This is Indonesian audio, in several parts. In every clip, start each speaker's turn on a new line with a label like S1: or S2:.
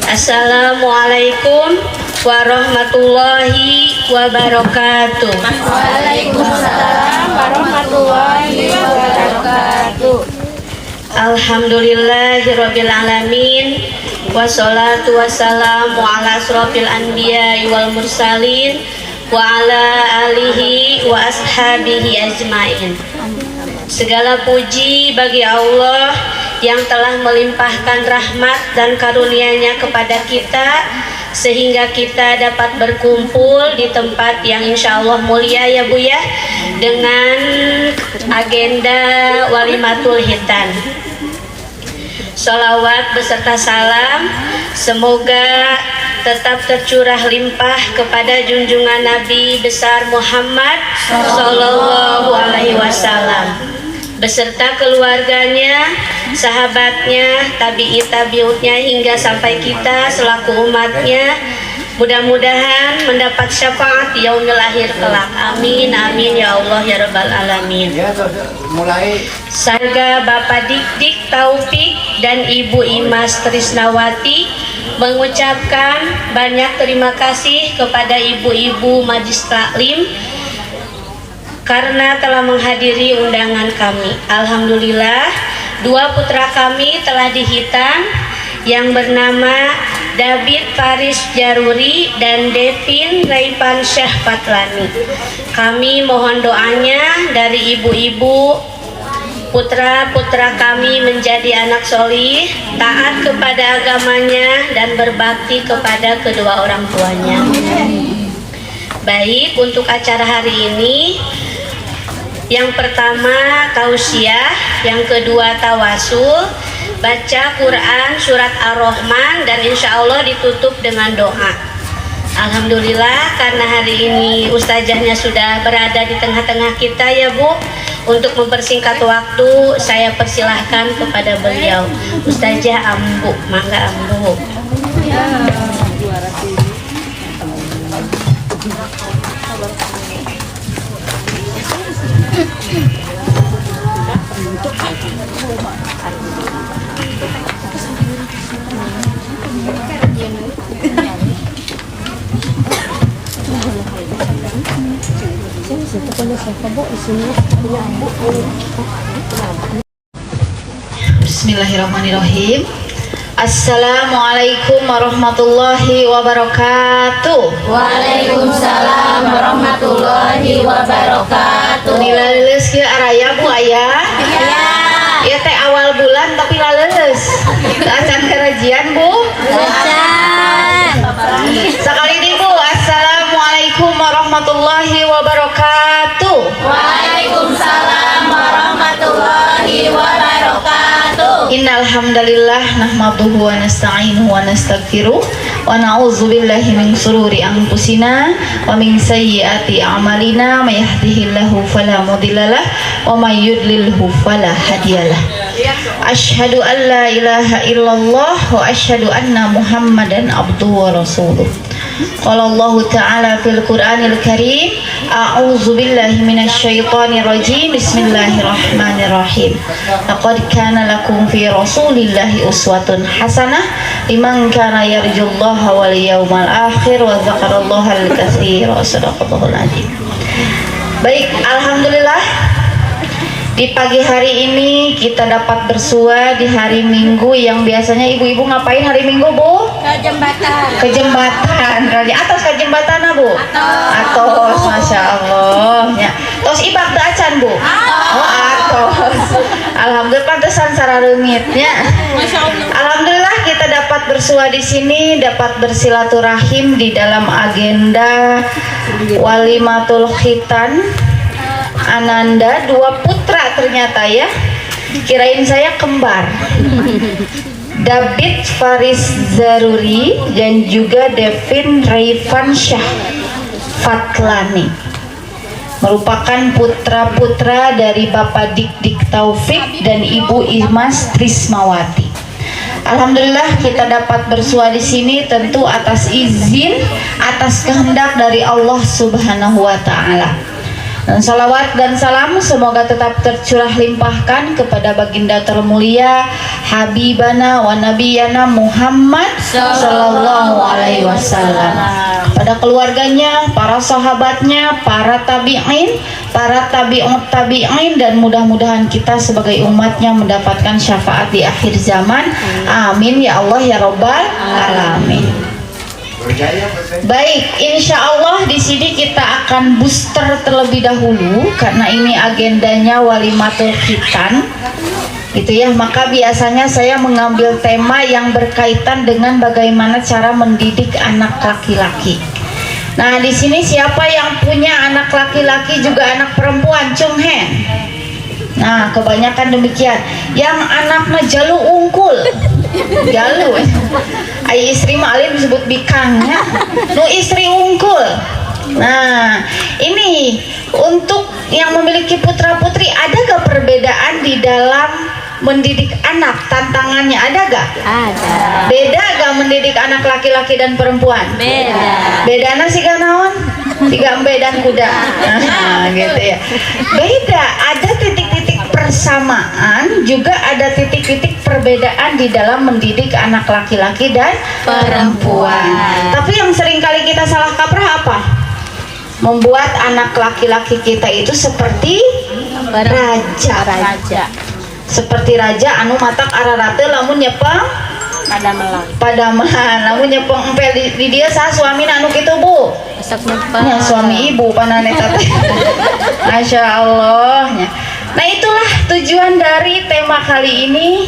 S1: Assalamualaikum warahmatullahi wabarakatuh.
S2: Waalaikumsalam warahmatullahi wabarakatuh.
S1: Alhamdulillahirabbil alamin. Wassalatu wassalamu ala asrofil anbiya wal mursalin wa ala alihi wa ashabihi ajmain. Segala puji bagi Allah yang telah melimpahkan rahmat dan karunia-Nya kepada kita sehingga kita dapat berkumpul di tempat yang insya Allah mulia ya Bu ya, dengan agenda Walimatul Khitan. Sholawat beserta salam semoga tetap tercurah limpah kepada junjungan Nabi besar Muhammad Sallallahu Alaihi Wasallam beserta keluarganya, sahabatnya, tabi'ut-tabi'utnya hingga sampai kita selaku umatnya. Mudah-mudahan mendapat syafaat yaumil akhir kelak. Amin amin ya Allah ya rabbal alamin. Sarga Bapak Dik Taufik dan Ibu Imas Trisnawati mengucapkan banyak terima kasih kepada ibu-ibu Majlis Taklim karena telah menghadiri undangan kami. Alhamdulillah, dua putra kami telah dihitan yang bernama David Faris Jaruri dan Devin Raipan Syah Fatlani. Kami mohon doanya dari ibu-ibu putra-putra kami menjadi anak solih, taat kepada agamanya dan berbakti kepada kedua orang tuanya. Baik, untuk acara hari ini, yang pertama tausiah, yang kedua tawasul, baca Quran surat Ar-Rahman, dan insya Allah ditutup dengan doa. Alhamdulillah, karena hari ini ustazahnya sudah berada di tengah-tengah kita ya Bu, untuk mempersingkat waktu saya persilahkan kepada beliau. Ustazah Ambu, mangga Ambu.
S3: Bismillahirrahmanirrahim. Assalamualaikum warahmatullahi wabarakatuh.
S2: Waalaikumsalam warahmatullahi wabarakatuh.
S3: Nilaleus kieu araya Bu aya?
S2: Ya.
S3: Ya teh awal bulan tapi laleus. Acan kerajian Bu?
S2: Acan.
S3: Sekali di Bu. Assalamualaikum warahmatullahi wabarakatuh.
S2: Waalaikumsalam warahmatullahi wabarakatuh.
S3: Innal hamdalillah nahmaduhu wa nasta'inuhu wa nastaghfiruh wa na'udzu billahi min shururi anfusina wa min sayyiati a'malina may yahdihillahu fala mudhillalah wa may yudlilhu fala hadiyalah. Asyhadu an la ilaha illallah wa asyhadu anna Muhammadan abduhu wa rasuluh. Qala Allah Ta'ala fil Qur'anil Karim, a'udzu billahi minasy syaithanir rajim. Bismillahirrahmanirrahim. Laqad kana lakum fi Rasulillahi uswatun hasanah liman kana yarjullaha wal yawmal akhir wa dzakarallaha al-katsira. Shadaqallahul adzim. Baik, alhamdulillah di pagi hari ini kita dapat bersua di hari Minggu yang biasanya ibu-ibu ngapain hari Minggu Bu?
S2: Ke jembatan.
S3: Ke jembatan, di atas ke jembatan Bu? Atos, Masya Allah ya. Tos ibak teu acan Bu? Oh atos. Alhamdulillah pantesan sarareungitnya.
S2: Masya Allah.
S3: Alhamdulillah kita dapat bersua di sini, dapat bersilaturahim di dalam agenda Walimatul Khitan. Ananda, dua putra ternyata ya, kirain saya kembar. David Faris Zaruri dan juga Devin Raipan Syah Fatlani merupakan putra-putra dari Bapak Dik Taufik dan Ibu Imas Trismawati. Alhamdulillah kita dapat bersua di sini tentu atas izin, atas kehendak dari Allah Subhanahu wa taala. Dan salawat dan salam semoga tetap tercurah limpahkan kepada baginda termulia Habibana wa Nabiyana Muhammad Sallallahu Alaihi Wasallam, pada keluarganya, para sahabatnya, para tabi'in, para tabi'ut tabi'in, dan mudah-mudahan kita sebagai umatnya mendapatkan syafaat di akhir zaman. Amin ya Allah ya Rabbal Alamin. Baik, insya Allah di sini kita akan booster terlebih dahulu karena ini agendanya walimatul khitan, gitu ya. Maka biasanya saya mengambil tema yang berkaitan dengan bagaimana cara mendidik anak laki-laki. Nah, di sini siapa yang punya anak laki-laki juga anak perempuan? Cung hand. Nah, kebanyakan demikian. Yang anaknya jalu ungkul, jalu. Ai istri mah alin disebut bikangnya. Nu istri ungkul. Nah, ini untuk yang memiliki putra putri, ada gak perbedaan di dalam mendidik anak? Tantangannya ada gak?
S2: Ada.
S3: Beda gak mendidik anak laki-laki dan perempuan?
S2: Beda.
S3: Bedana sih kan naon? Tiga embe dan kuda. Nah, gitu ya. Beda, ada titik-titik persamaan, juga ada titik-titik perbedaan di dalam mendidik anak laki-laki dan perempuan. Tapi yang sering kali kita salah kaprah apa? Membuat anak laki-laki kita itu seperti raja. Seperti raja anu matak ararate lamun nyepeng padamelan, lamun nyepeng empel di dia sah suami anu kitu Bu. Ya, suami ibu pananeta teh. Masya Allah. Nah, itulah tujuan dari tema kali ini,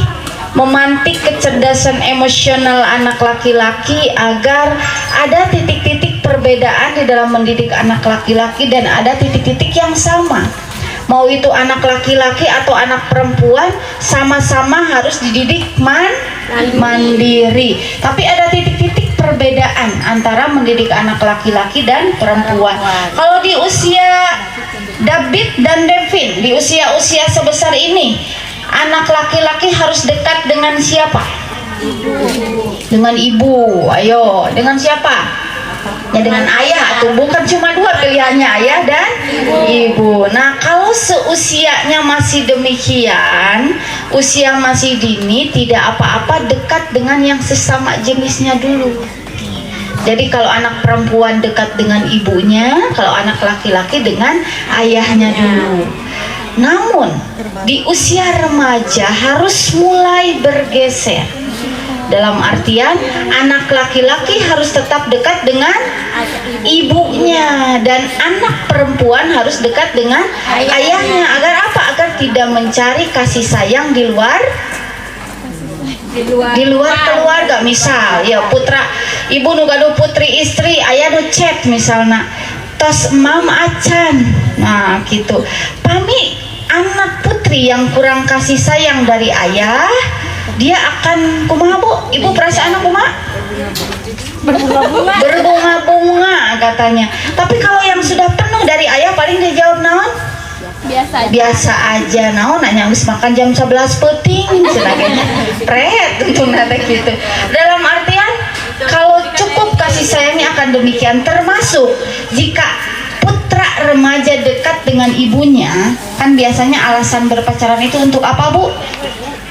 S3: memantik kecerdasan emosional anak laki-laki agar ada titik-titik perbedaan di dalam mendidik anak laki-laki dan ada titik-titik yang sama. Mau itu anak laki-laki atau anak perempuan, sama-sama harus dididik mandiri. Tapi ada titik-titik perbedaan antara mendidik anak laki-laki dan perempuan. Kalau di usia David dan Devin, di usia-usia sebesar ini, anak laki-laki harus dekat dengan siapa? Dengan ibu. Ayo, dengan siapa? Ya dengan ayah, atau bukan cuma dua pilihannya, ayah dan ibu. Nah, kalau seusianya masih demikian, usia masih dini, tidak apa-apa dekat dengan yang sesama jenisnya dulu. Jadi kalau anak perempuan dekat dengan ibunya, kalau anak laki-laki dengan ayahnya dulu. Namun di usia remaja harus mulai bergeser. Dalam artian anak laki-laki harus tetap dekat dengan ibunya dan anak perempuan harus dekat dengan ayahnya. Agar apa? Agar tidak mencari kasih sayang di luar keluarga. Misal ya putra ibu nu gaduh putri istri, ayah nu chat misalnya tos mam acan. Nah gitu. Pami anak putri yang kurang kasih sayang dari ayah, dia akan kumaha Bu? Ibu perasaan kumaha? Berbunga-bunga katanya. Tapi kalau yang sudah penuh dari ayah paling dia jawab naon? Biasa aja. Naon nanya habis makan jam 11 peuting sebagainya. Pret tentu nate gitu. Dalam artian kalau cukup kasih sayangnya akan demikian, termasuk jika putra remaja dekat dengan ibunya, kan biasanya alasan berpacaran itu untuk apa Bu?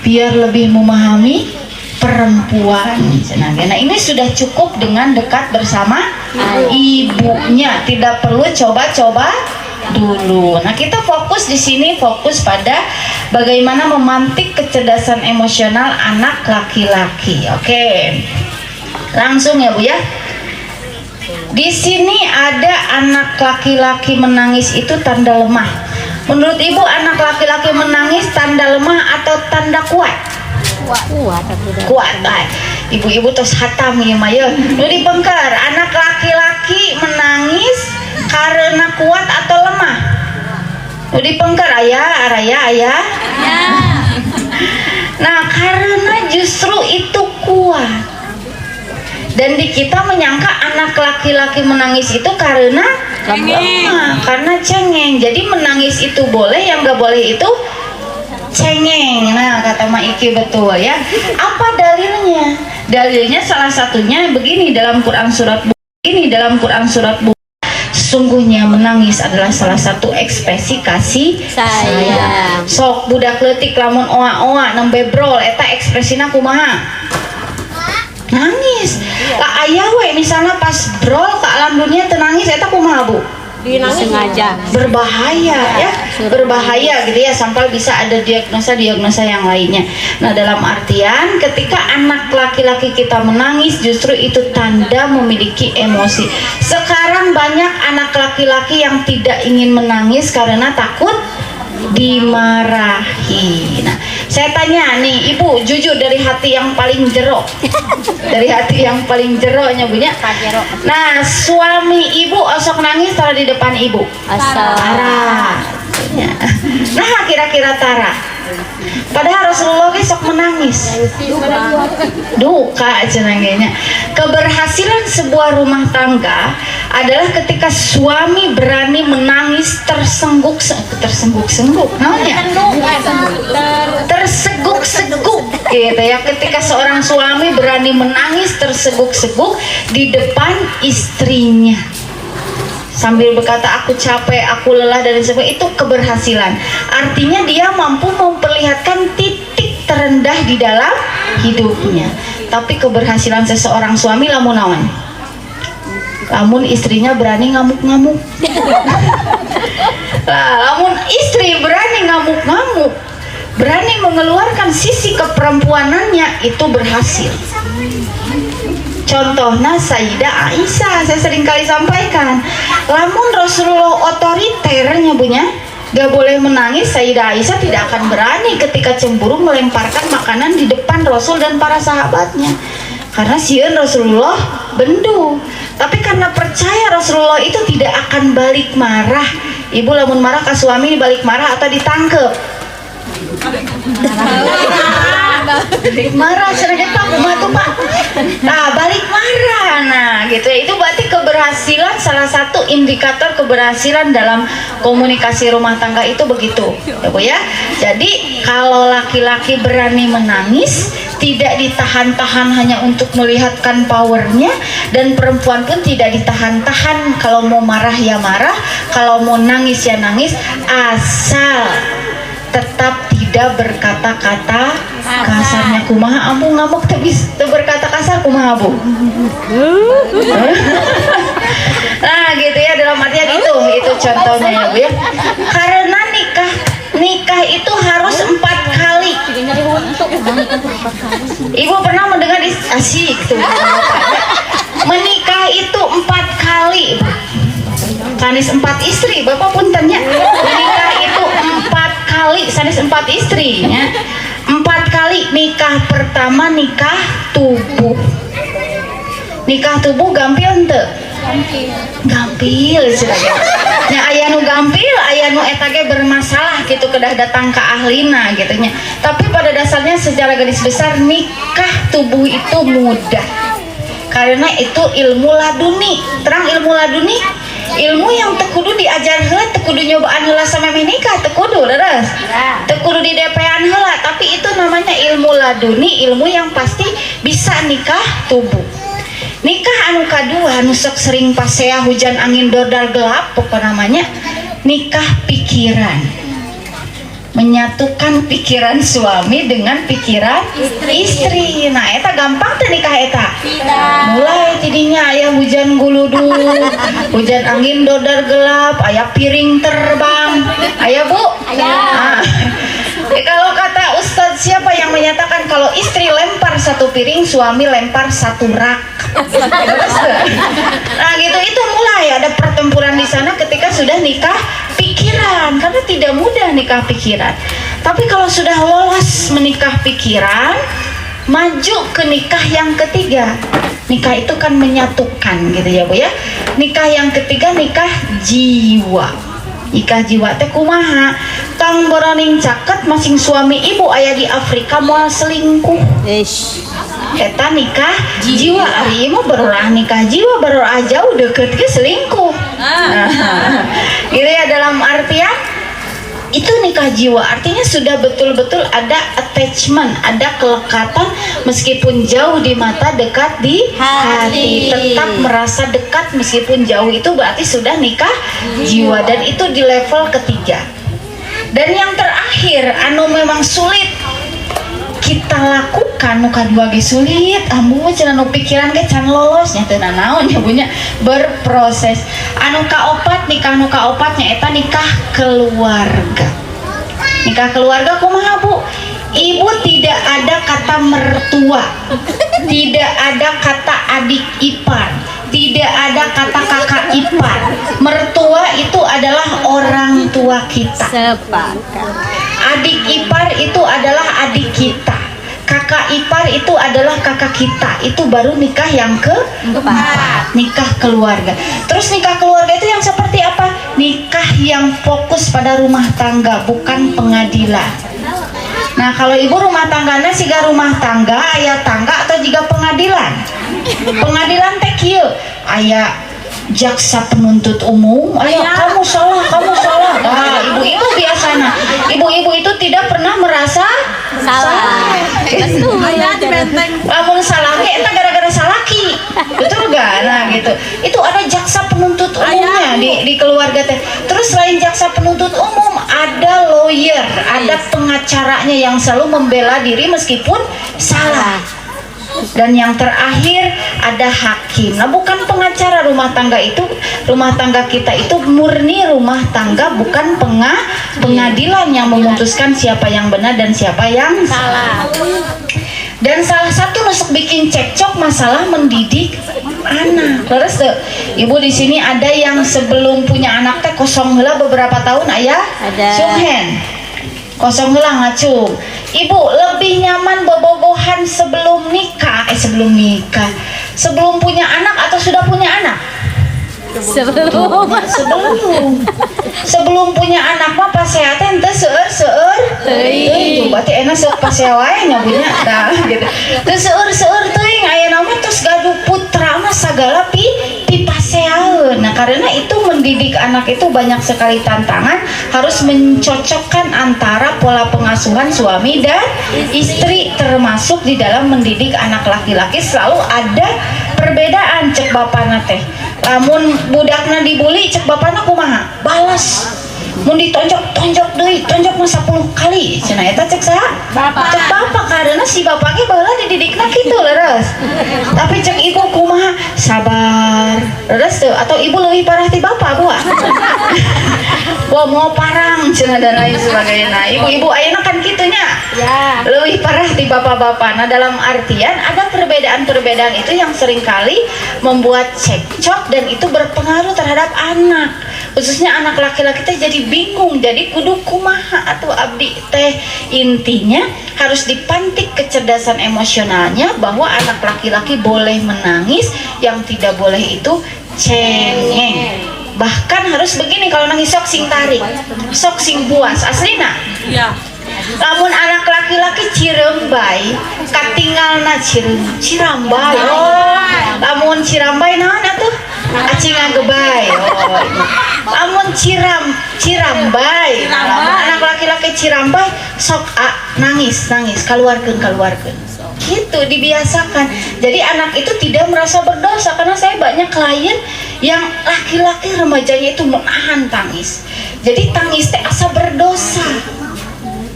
S3: Biar lebih memahami perempuan. Nah, ini sudah cukup dengan dekat bersama ibunya, tidak perlu coba-coba dulu. Nah, kita fokus di sini, fokus pada bagaimana memantik kecerdasan emosional anak laki-laki. Oke, langsung ya Bu ya. Di sini ada anak laki-laki menangis itu tanda lemah. Menurut ibu anak laki-laki menangis tanda lemah atau tanda kuat? Kuat. Ibu-ibu terus hatam ya Maya. Nu dipengker, anak laki-laki menangis karena kuat atau lemah? Nu dipengker ayah. Nah, karena justru itu kuat. Dan di kita menyangka anak laki-laki menangis itu karena lemah, karena cengeng. Jadi menangis itu boleh, yang gak boleh itu cengeng. Nah, kata Ma Iki betul ya. Apa dalilnya? Dalilnya salah satunya begini dalam Quran surat sesungguhnya menangis adalah salah satu ekspresi kasih
S2: Sayang.
S3: Sok budak leutik lamun oa-oa nembe brol eta ekspresina kumaha? Nangis. Lah aya we misalnya pas brol ke alam dunia teu nangis eta kumaha Bu?
S2: Sengaja.
S3: Berbahaya ya, berbahaya gitu ya, sampai bisa ada diagnosa yang lainnya. Nah, dalam artian ketika anak laki-laki kita menangis justru itu tanda memiliki emosi. Sekarang banyak anak laki-laki yang tidak ingin menangis karena takut dimarahi. Nah, saya tanya nih Ibu, jujur dari hati yang paling jero, dari hati yang paling jeronya punya. Nah, suami Ibu osok nangis taruh di depan Ibu.
S2: Asal.
S3: Tara. Ya. Nah, kira-kira Tara. Padahal Rasulullah besok menangis. Duka cenangnya. Keberhasilan sebuah rumah tangga adalah ketika suami berani menangis tersengguk-sengguk namanya. Terseguk-seguk gitu ya, ketika seorang suami berani menangis terseguk-seguk di depan istrinya sambil berkata aku capek, aku lelah dan sebagainya, itu keberhasilan. Artinya dia mampu memperlihatkan titik terendah di dalam hidupnya. Tapi keberhasilan seseorang suami lamun naon? Lamun istrinya berani ngamuk-ngamuk. Lah, lamun istri berani ngamuk-ngamuk, berani mengeluarkan sisi keperempuanannya, itu berhasil. Contohnya Sayyidah Aisyah, saya sering kali sampaikan, lamun Rasulullah otoriternya punya, gak boleh menangis, Sayyidah Aisyah tidak akan berani ketika cemburu melemparkan makanan di depan Rasul dan para sahabatnya, karena sieun Rasulullah bendu. Tapi karena percaya Rasulullah itu tidak akan balik marah. Ibu lamun marah ke suami balik marah atau ditangkep? Marah seragam Pak, tuh Pak. Nah, balik marah. Nah, gitu ya. Itu berarti keberhasilan, salah satu indikator keberhasilan dalam komunikasi rumah tangga itu begitu. Ya Bu ya. Jadi, kalau laki-laki berani menangis, tidak ditahan-tahan hanya untuk melihatkan powernya, dan perempuan pun tidak ditahan-tahan, kalau mau marah ya marah, kalau mau nangis ya nangis, asal tetap tidak berkata-kata kasarnya. Kumaha ambu ngamuk tapi berkata kasar kumaha Bu? Nah gitu ya, dalam artian itu contohnya ya Bu ya. Karena nikah itu harus 4 kali. Ibu pernah mendengar asik tuh, menikah itu 4 kali. Sanis 4 istri, Bapak pun tanya. Menikah itu 4 kali, sanis 4 istrinya. 4 kali. Nikah pertama nikah tubuh. Nikah tubuh gampil ente? Gampil cenah. Nya aya nu gampil, aya nu eta ge bermasalah gitu, kedah datang ke ahlina gitu nya. Tapi pada dasarnya secara garis besar nikah tubuh itu mudah. Karena itu ilmu laduni. Terang ilmu laduni, ilmu yang tekudu diajar heula, tekudu nyobaan heula sampai nikah, tekudu leres. Tekudu di DP-an heula, tapi itu namanya ilmu laduni, ilmu yang pasti bisa nikah tubuh. Nikah anu kadua, anu sok sering pasea hujan angin dodar gelap, pokok namanya nikah pikiran. Menyatukan pikiran suami dengan pikiran istri. Nah, eta gampang teh nikah eta. Mulai tidinya aya hujan guluduk, hujan angin dodar gelap, aya piring terbang. Aya Bu? Aya. Nah, kalau kata Ustadz, siapa yang menyatakan kalau istri lempar 1 piring, suami lempar 1 rak? Nah gitu, itu mulai ada pertempuran di sana ketika sudah nikah pikiran, karena tidak mudah nikah pikiran. Tapi kalau sudah lolos menikah pikiran, maju ke nikah yang ketiga. Nikah itu kan menyatukan gitu ya Bu ya. Nikah yang ketiga nikah jiwa. Nikah jiwa teh kumaha? Tang boroning caket masing suami ibu aya di Afrika moal selingkuh. Eta nikah jiwa. Ari mah berorah nikah jiwa, berorah jauh deket ke selingkuh. Nah, gitu ya, dalam artian itu nikah jiwa, artinya sudah betul-betul ada attachment, ada kelekatan, meskipun jauh di mata, dekat di hati, tetap merasa dekat meskipun jauh, itu berarti sudah nikah jiwa. Dan itu di level ketiga. Dan yang terakhir anu memang sulit kita lakukan, nu kadua ge sulit, ambu cenah nu pikiran ge can lolosnya teu naon ya punya berproses. Anu kaopat, nikah nu kaopat nyaeta nikah keluarga. Nikah keluarga kumaha Bu? Ibu tidak ada kata mertua, tidak ada kata adik ipar, tidak ada kata kakak ipar. Mertua itu adalah orang tua kita.
S2: Sepakat.
S3: Adik ipar itu adalah adik kita. Kakak ipar itu adalah kakak kita. Itu baru nikah yang keempat, nikah keluarga. Terus nikah keluarga itu yang seperti apa? Nikah yang fokus pada rumah tangga, bukan pengadilan. Nah, kalau ibu rumah tangganya siga rumah tangga, aya tangga atau juga pengadilan. Pengadilan teh kieu, aya jaksa penuntut umum, ayo kamu salah, kamu salah. Nah, ibu-ibu biasanya, ibu-ibu itu tidak pernah merasa salah.
S2: Betul.
S3: Lamun salah ge eta gara-gara salaki. Betul gak? Nah, gitu. Itu ada jaksa penuntut umumnya di keluarga teh. Terus selain jaksa penuntut umum, ada lawyer, ada pengacaranya yang selalu membela diri meskipun salah. Dan yang terakhir ada hakim. Nah, bukan pengacara. Rumah tangga kita itu murni rumah tangga, bukan pengadilan yang memutuskan siapa yang benar dan siapa yang salah. Dan salah satu nusuk bikin cekcok masalah mendidik anak. Terus tuh, ibu di sini ada yang sebelum punya anak teh kosong heula beberapa tahun ayah.
S2: Ada.
S3: Sunghen. Kosong heula ngacung. Ibu lebih nyaman bobogohan sebelum nikah, sebelum punya anak atau sudah punya anak? Sebelum punya anak mah pasea teh teu seueur. Teuing. Berarti enak sok pasea wae nya punya. Nah, gitu. Teu seueur teuing aya mah tos gaduh putra mah sagala pi paseaeun. Nah, karena itu mendidik anak itu banyak sekali tantangan, harus mencocokkan antara pola pengasuhan suami dan istri, termasuk di dalam mendidik anak laki-laki selalu ada perbedaan. Cek bapana teh, lamun budakna dibully cek bapana kumaha? Balas. Mun ditonjok deui, tonjok mah 10 kali. Cenah eta cek saha? Bapak. Cek bapak karena si bapaknya baheula dididikna kitu leres. Tapi cek ibu kumaha? Sabar. Leres teu atau ibu leuwih parah ti bapak buah. Wah mau parang cenah dan lain sebagainya. Nah, ibu-ibu ayeuna kan kitunya. Ya. Leuwih parah ti bapak-bapak. Nah, dalam artian ada perbedaan-perbedaan itu yang seringkali membuat cekcok dan itu berpengaruh terhadap anak. Khususnya anak laki-laki teh jadi bingung, jadi kudu kumaha atau abdi teh. Intinya harus dipantik kecerdasan emosionalnya bahwa anak laki-laki boleh menangis, yang tidak boleh itu cengeng. Bahkan harus begini, kalau nangis sok sing tarik, sok sing buas, aslina. Iya. Lamun anak laki-laki cirembai, katinggalna cirambai. Oh, lamun cirambai naon atuh? Acing ngagebay. Oh. Lamun cirambai. Lamun anak laki-laki cirambai, sok nangis, keluarkeun. Gitu dibiasakan. Jadi anak itu tidak merasa berdosa, karena saya banyak klien yang laki-laki remajanya itu menahan tangis. Jadi tangis teh asa berdosa.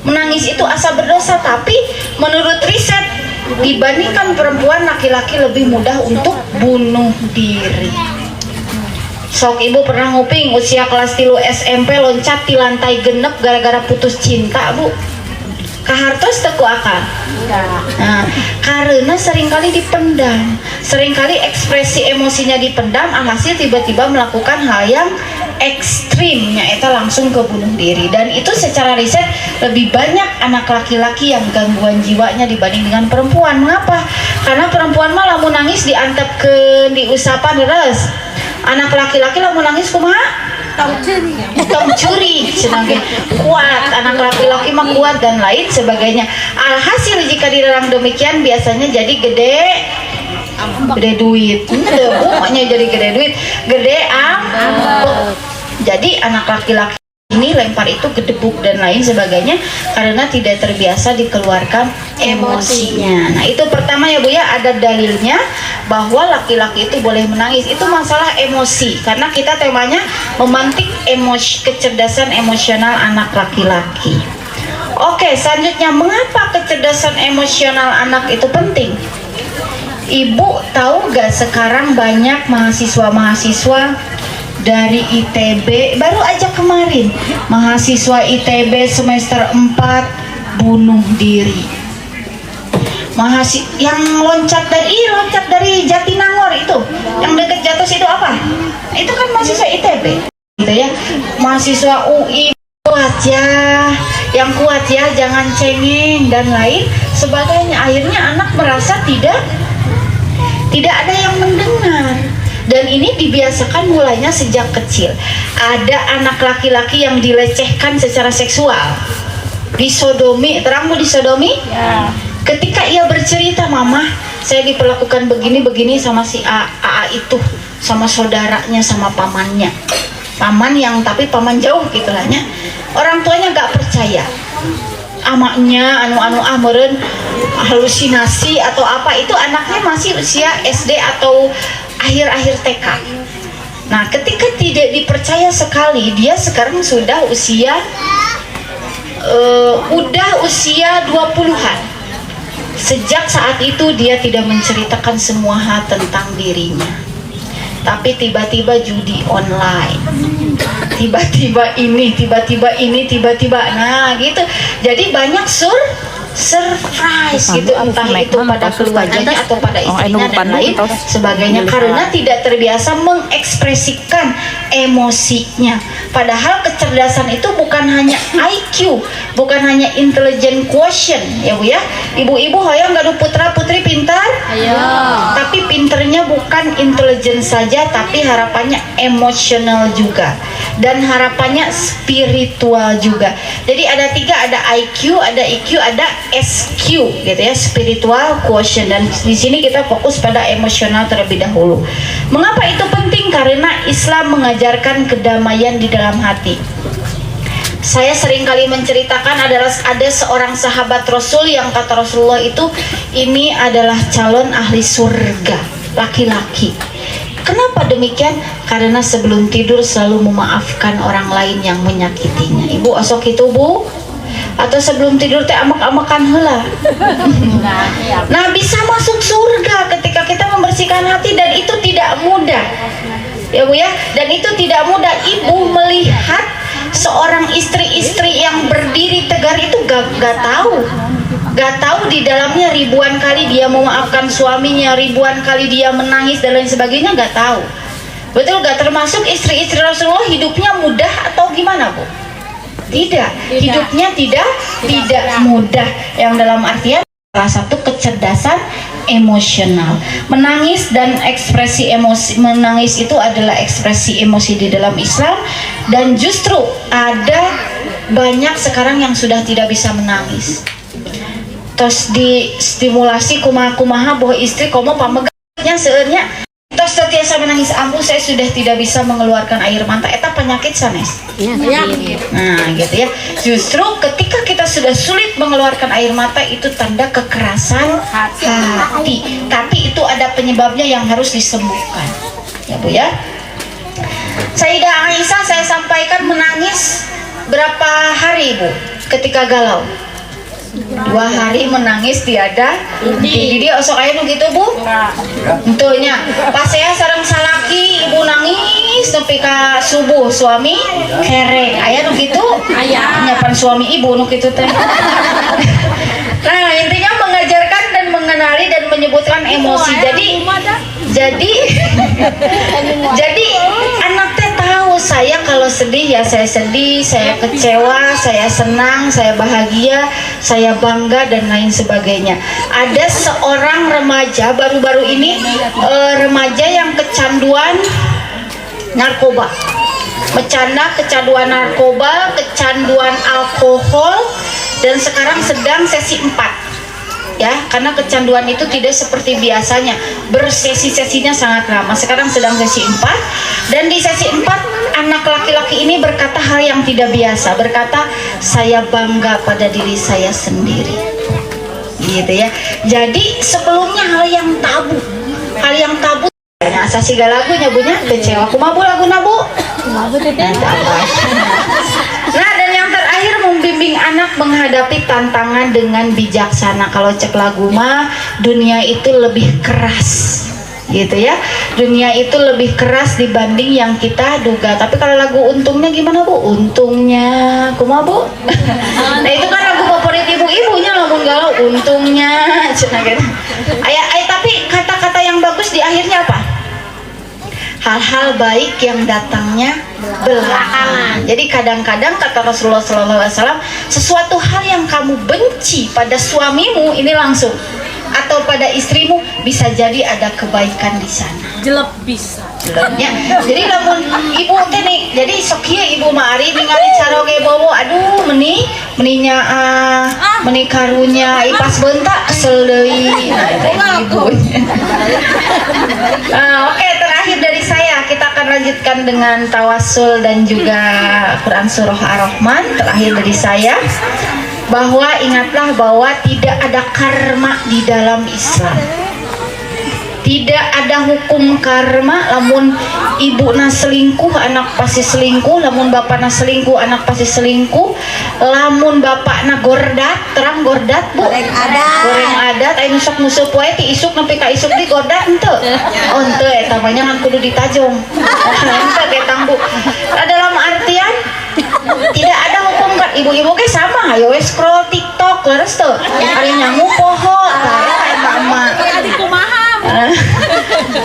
S3: Menangis itu asa berdosa, tapi menurut riset dibandingkan perempuan, laki-laki lebih mudah untuk bunuh diri. Sok ibu pernah nguping usia kelas 3 SMP loncat di lantai genep gara-gara putus cinta, Bu? Kahartos teku akal. Nah, karena seringkali dipendam, seringkali ekspresi emosinya dipendam, alhasil tiba-tiba melakukan hal yang ekstrimnya itu langsung ke bunuh diri. Dan itu secara riset lebih banyak anak laki-laki yang gangguan jiwanya dibanding dengan perempuan. Mengapa? Karena perempuan mah lamun nangis diantepkeun, diusapan terus. Anak laki-laki lamun nangis kumaha? Tong curi kuat, anak laki-laki mah kuat dan lain sebagainya. Alhasil jika dilarang demikian biasanya jadi gede duit. Makanya jadi gede duit, gede jadi anak laki-laki ini, lempar itu, gedebuk dan lain sebagainya karena tidak terbiasa dikeluarkan emosinya. Nah itu pertama ya Bu ya, ada dalilnya bahwa laki-laki itu boleh menangis. Itu masalah emosi karena kita temanya memantik kecerdasan emosional anak laki-laki. Oke, selanjutnya mengapa kecerdasan emosional anak itu penting? Ibu tahu gak sekarang banyak mahasiswa-mahasiswa dari ITB, baru aja kemarin mahasiswa ITB semester 4 bunuh diri. Yang loncat dari Jatinangor itu, yang deket Jatos itu apa? Itu kan mahasiswa ITB gitu ya. Mahasiswa UI, kuat ya, yang kuat ya, jangan cengeng dan lain sebagainya. Akhirnya anak merasa tidak ada yang mendengar. Dan ini dibiasakan mulainya sejak kecil. Ada anak laki-laki yang dilecehkan secara seksual, disodomi. Terang mau disodomi? Ya. Ketika ia bercerita, mama, saya diperlakukan begini-begini sama si AA itu, sama saudaranya, sama pamannya. Paman yang tapi paman jauh gitulah nya. Orang tuanya gak percaya. Amaknya meureun halusinasi atau apa, itu anaknya masih usia SD atau akhir-akhir TK. Nah, ketika tidak dipercaya sekali, dia sekarang sudah usia 20-an. Sejak saat itu dia tidak menceritakan semua hal tentang dirinya. Tapi tiba-tiba judi online. Tiba-tiba ini, tiba-tiba. Nah, gitu. Jadi banyak surprise gitu, entah itu pada keluarganya atau pada istrinya dan lain sebagainya, karena tidak terbiasa mengekspresikan emosinya. Padahal kecerdasan itu bukan hanya IQ, bukan hanya intelligent quotient ya Bu ya. Ibu-ibu hoyong gak ada putra putri pintar? Ayo. Tapi pinternya bukan intelijen saja, tapi harapannya emosional juga, dan harapannya spiritual juga. Jadi ada 3, ada IQ, ada EQ, ada SQ gitu ya, spiritual quotient. Dan di sini kita fokus pada emosional terlebih dahulu. Mengapa itu penting? Karena Islam mengajarkan kedamaian di dalam hati. Saya sering kali menceritakan ada seorang sahabat Rasul yang kata Rasulullah itu, ini adalah calon ahli surga, laki-laki. Kenapa demikian? Karena sebelum tidur selalu memaafkan orang lain yang menyakitinya. Ibu osok itu Bu? Atau sebelum tidur teh amak-amakan heula. Nah, bisa masuk surga ketika kita membersihkan hati, dan itu tidak mudah. Ya Bu ya, dan itu tidak mudah. Ibu melihat seorang istri-istri yang berdiri tegar itu gak tahu di dalamnya ribuan kali dia memaafkan suaminya, ribuan kali dia menangis dan lain sebagainya, gak tahu. Betul gak? Termasuk istri-istri Rasulullah hidupnya mudah atau gimana Bu? Tidak. Hidupnya tidak mudah. Yang dalam artian salah satu kecerdasan emosional. Menangis dan ekspresi emosi, menangis itu adalah ekspresi emosi di dalam Islam, dan justru ada banyak sekarang yang sudah tidak bisa menangis. Terus distimulasi kumaha bahwa istri komo pamegahnya seurnya tos setiasa menangis, ambu saya sudah tidak bisa mengeluarkan air mata, eta penyakit sanes. Nah gitu ya, justru ketika kita sudah sulit mengeluarkan air mata itu tanda kekerasan hati. Tapi itu ada penyebabnya yang harus disembuhkan ya Bu ya. Sayyidah Aisyah saya sampaikan menangis berapa hari Bu ketika galau? 2 hari menangis tiada inti. Jadi osok aya nu gitu Bu? Entunya pas saya sareng salaki ibu nangis nepi ka subuh, suami kerek. Aya nu gitu? Aya. Nyapan suami ibu nu kitu teh. Nah, intinya mengajarkan dan mengenali dan menyebutkan emosi. Jadi anak teh tahu saya kalau sedih ya saya sedih, saya kecewa, saya senang, saya bahagia, saya bangga dan lain sebagainya. Ada seorang remaja baru-baru ini remaja yang kecanduan narkoba. Kecanduan narkoba, kecanduan alkohol, dan sekarang sedang sesi 4. ya, karena kecanduan itu tidak seperti biasanya, bersesi-sesinya sangat lama. Sekarang sedang sesi 4, dan di sesi 4 anak laki-laki ini berkata hal yang tidak biasa, berkata, saya bangga pada diri saya sendiri, gitu ya. Jadi sebelumnya hal yang tabu nah, asasi lagunya bunya kecewa aku mabu lagu nabu. Nah, dan yang terakhir membimbing anak menghadapi tantangan dengan bijaksana. Kalau cek lagu mah dunia itu lebih keras, gitu ya. Dunia itu lebih keras dibanding yang kita duga. Tapi kalau lagu untungnya gimana Bu? Untungnya kumaha Bu? Nah itu kan lagu favorit ibu-ibunya, lamun galau untungnya cenah gitu. Tapi kata-kata yang bagus di akhirnya apa? Hal-hal baik yang datangnya belakangan. Jadi kadang-kadang kata Rasulullah SAW, sesuatu hal yang kamu benci pada suamimu ini langsung, atau pada istrimu, bisa jadi ada kebaikan di sana.
S2: Jelek bisa.
S3: Ya. Jadi lamun ibu teh nih, jadi sok ieu ibu mari ningali caroge bobo, aduh meninya meni karunya ipas bentak kesel deui. Nah, itu ibunya. Oke, terakhir dari saya, kita akan lanjutkan dengan tawasul dan juga Quran surah Ar-Rahman. Terakhir dari saya, bahwa ingatlah bahwa tidak ada karma di dalam Islam. Tidak ada hukum karma. Lamun ibu na selingkuh, anak pasti selingkuh. Lamun bapak na selingkuh, anak pasti selingkuh. Lamun bapak na gordat, terang gordat Bu, goreng adat ayo sok musuh poe ti isuk nepi ka isuk di gordat henteu. Oh henteu eta mah ngan kudu ditajong. Henteu ketang Bu. Dalam artian tidak ada hukum kan, ibu-ibu ke sama ayo scroll TikTok leres tuh hari nyangu poho eta mah.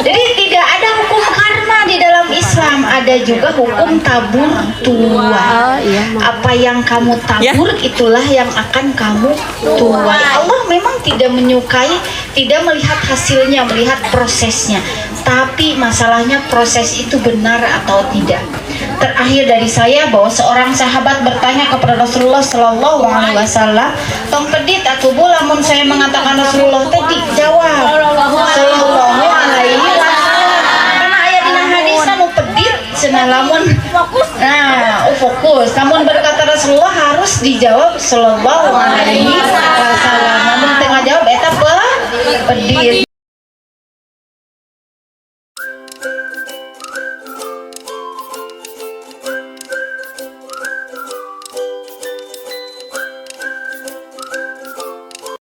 S3: Jadi tidak ada hukum karma di dalam Islam, ada juga hukum tabur tuai. Apa yang kamu tabur itulah yang akan kamu tuai. Allah memang tidak menyukai, tidak melihat hasilnya, melihat prosesnya. Tapi masalahnya proses itu benar atau tidak. Terakhir dari saya, bahwa seorang sahabat bertanya kepada Rasulullah Sallallahu Alaihi Wasallam, tong pedit atuh Bu, lamun saya mengatakan Rasulullah tadi jawab Sallallahu Alaihi Wasallam, karena ayat dina hadis nu pedit cenah lamun fokus, namun berkata Rasulullah harus dijawab Sallallahu Alaihi Wasallam. Namun tengah jawab eta pedit